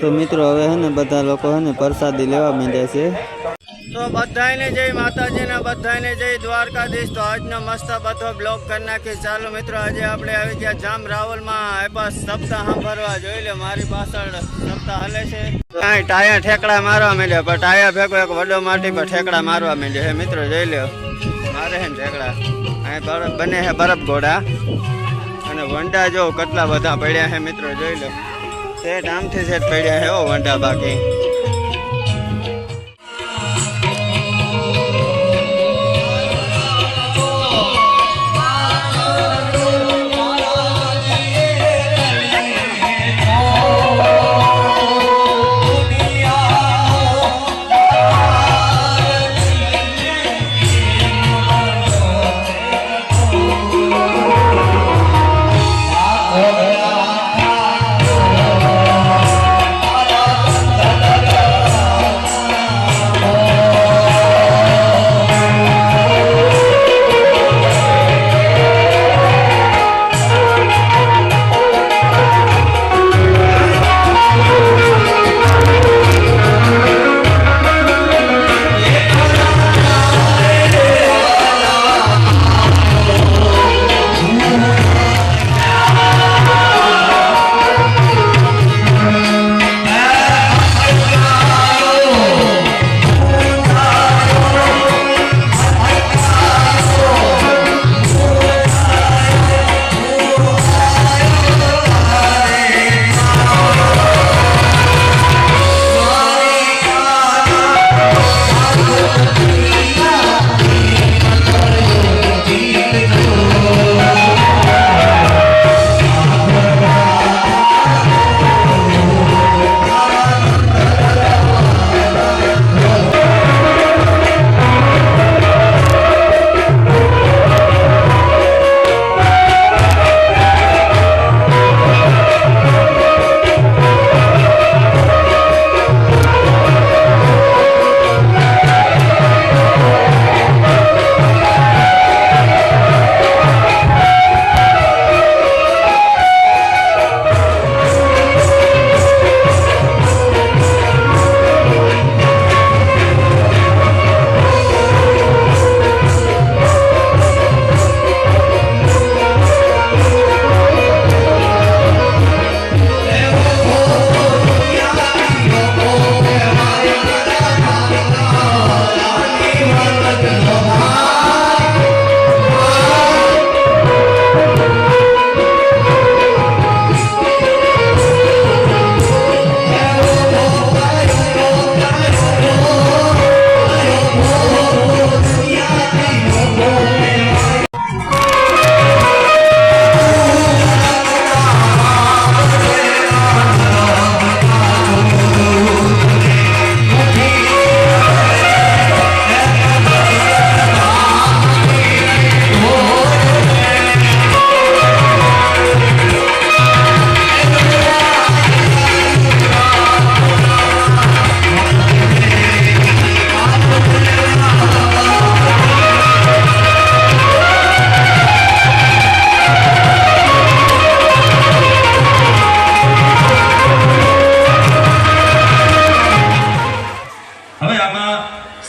તો મિત્રો હવે હે ને બધા લોકો હે ને પ્રસાદી લેવા માંડ્યા છે। તો બધાને જય માતાજીને, બધાને જય દ્વારકાધીશ। તો આજનો મસ્ત બધો બ્લોગ કરી નાખી। ચાલો મિત્રો, આજે આપણે આવી ગયા જામ રાવલમાં બસ સપ્તાહ સાંભળવા। જોઈ લો મારી પાછળ સપ્તાહ હલે છે। અહીં ટાયા ઠેકડા મારવા માંડ્યા, પણ ટાયા ભેગો એક વડો માટી પર ઠેકડા મારવા માંડ્યો હે મિત્રો। જોઈ લો મારે હે ને ઠેકડા। અહીં બને હે બરફ ઘોડા અને વંડા જો કેટલા બધા પડ્યા હે મિત્રો। જોઈ લો સેટ આમથી સેટ પડ્યા હે ઓ વંડા બાકી।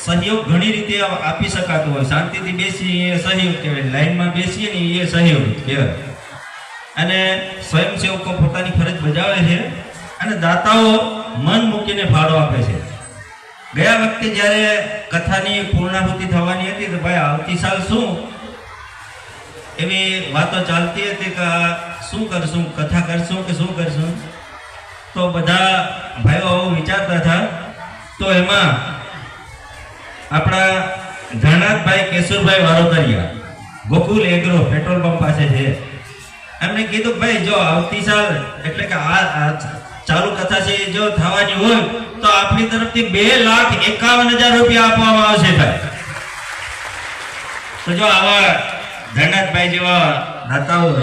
सहयोग घणी रीते आपी शकातो होय। शांतिथी बेसी ए सहयोग कहेवाय, लाइन में बेसीए ने ए सहयोग कहेवाय। अने स्वयंसेवको पोतानी फरज बजावे छे अने दाताओ मन मूकीने फाळो आपे छे। गया वखते ज्यारे कथानी पूर्णाहुति थवानी हती तो भाई आवती साल शुं एवी वातो चालती हती के शुं करशुं, कथा करशुं के शुं करशुं। तो बधा भाईओ विचारता था। तो एमां अपना धनाथ भाई केशुरभाई वारोतरिया गोकुल एग्रो पेट्रोल पंप पासे छे। एमने कीधुं भाई जो आवती साल एटले के आ चालू कथा छे जो थवानी होय तो आपनी तरफथी 2,51,000 रुपया आपवामां आवशे भाई। तो जो आवा धनाथ भाई जेवा दाताओ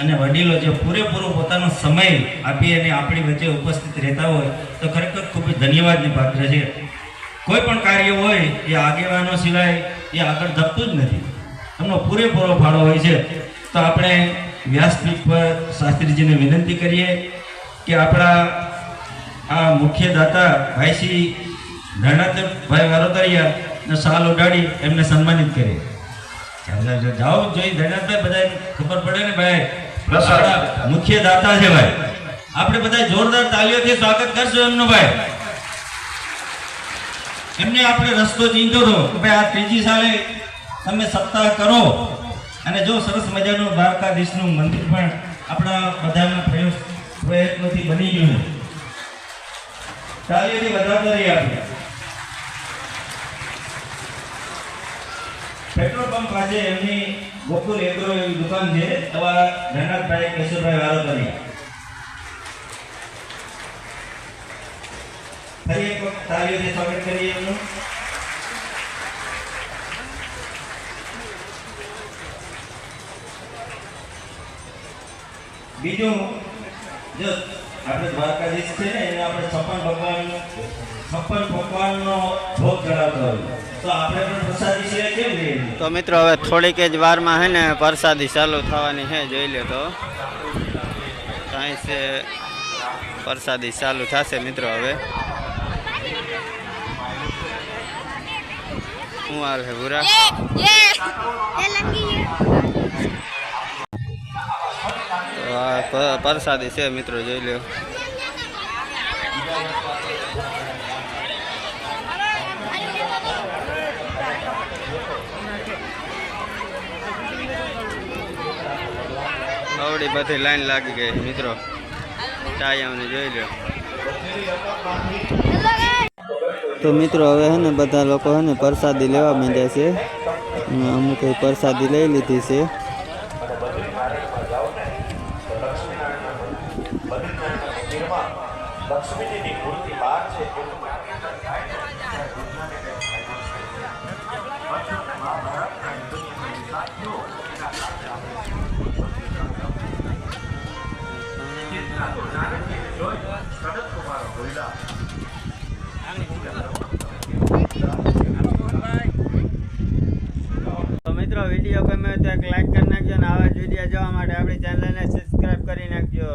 અને વડીલો જે પૂરેપૂરો પોતાનો સમય આપી અને આપણી વચ્ચે ઉપસ્થિત રહેતા હોય તો ખરેખર ખૂબ જ ધન્યવાદની પાત્ર છે। કોઈ પણ કાર્ય હોય એ આગેવાનો સિવાય એ આગળ ધપતું જ નથી, એમનો પૂરેપૂરો ફાળો હોય છે। તો આપણે વ્યાસપીઠ પર શાસ્ત્રીજીને વિનંતી કરીએ કે આપણા આ મુખ્ય દાતા ભાઈ શ્રી ધરણાભાઈ વારોતરિયા ને શાલ ઉડાડી એમને સન્માનિત કરી. જાઓ જોઈ ધરણાભાઈ બધા ખબર પડે ને ભાઈ આપણા મુખ્ય દાતા છે ભાઈ. આપણે બધા જોરદાર તાલીઓથી સ્વાગત કરશું એમનું ભાઈ. એમને આપણે રસ્તો ચીંધો હતો કે ભાઈ આ ત્રીજી સાલે તમે સપ્તાહ કરો અને જો સરસ મજાનું દ્વારકાધીશનું મંદિર પણ આપણા બધાના પ્રયત્નોથી બની ગયું. તાલીઓથી વધારતા રહીએ આપણે. પેટ્રોલ પંપ પાસે એમની ગોકુલ એગ્રો એવી દુકાન છે. એવા ધનરાજભાઈ કેશુરભાઈ વારોતરિયા. ફરી એક વખત તાલીઓથી સ્વાગત કરીએ એમનું. બીજું જો આપણે દ્વારકાધીશ છે ને એને આપણે 56 ભગવાનનો ભોગ ચડાવતો હોય તો આપણે પણ પ્રસાદી સિવાય કેમ લઈએ? તો મિત્રો હવે થોડીક જ વારમાં હે ને પ્રસાદી ચાલુ થવાની છે, જોઈ લો. તો કાંઈ છે પ્રસાદી ચાલુ થશે મિત્રો. હવે શું હાલ છે ભૂરા? પ્રસાદી છે મિત્રો, જોઈ લો. આવડી બધી લાઈન લાગી ગઈ મિત્રો, ટાયાઓને જોઈ લો. તો મિત્રો હવે હે ને બધા લોકો હે ને પ્રસાદી લેવા માંડ્યા છે. અમુક પ્રસાદી લઈ લીધી છે. લક્ષ્મીજીની મૂર્તિ બહાર છે. તો મિત્રો વિડીયો ગમે તો એક લાઈક કરી નાખજો, અને આવા જ વિડીયો જોવા માટે આપણી ચેનલને સબસ્ક્રાઈબ કરી નાખજો.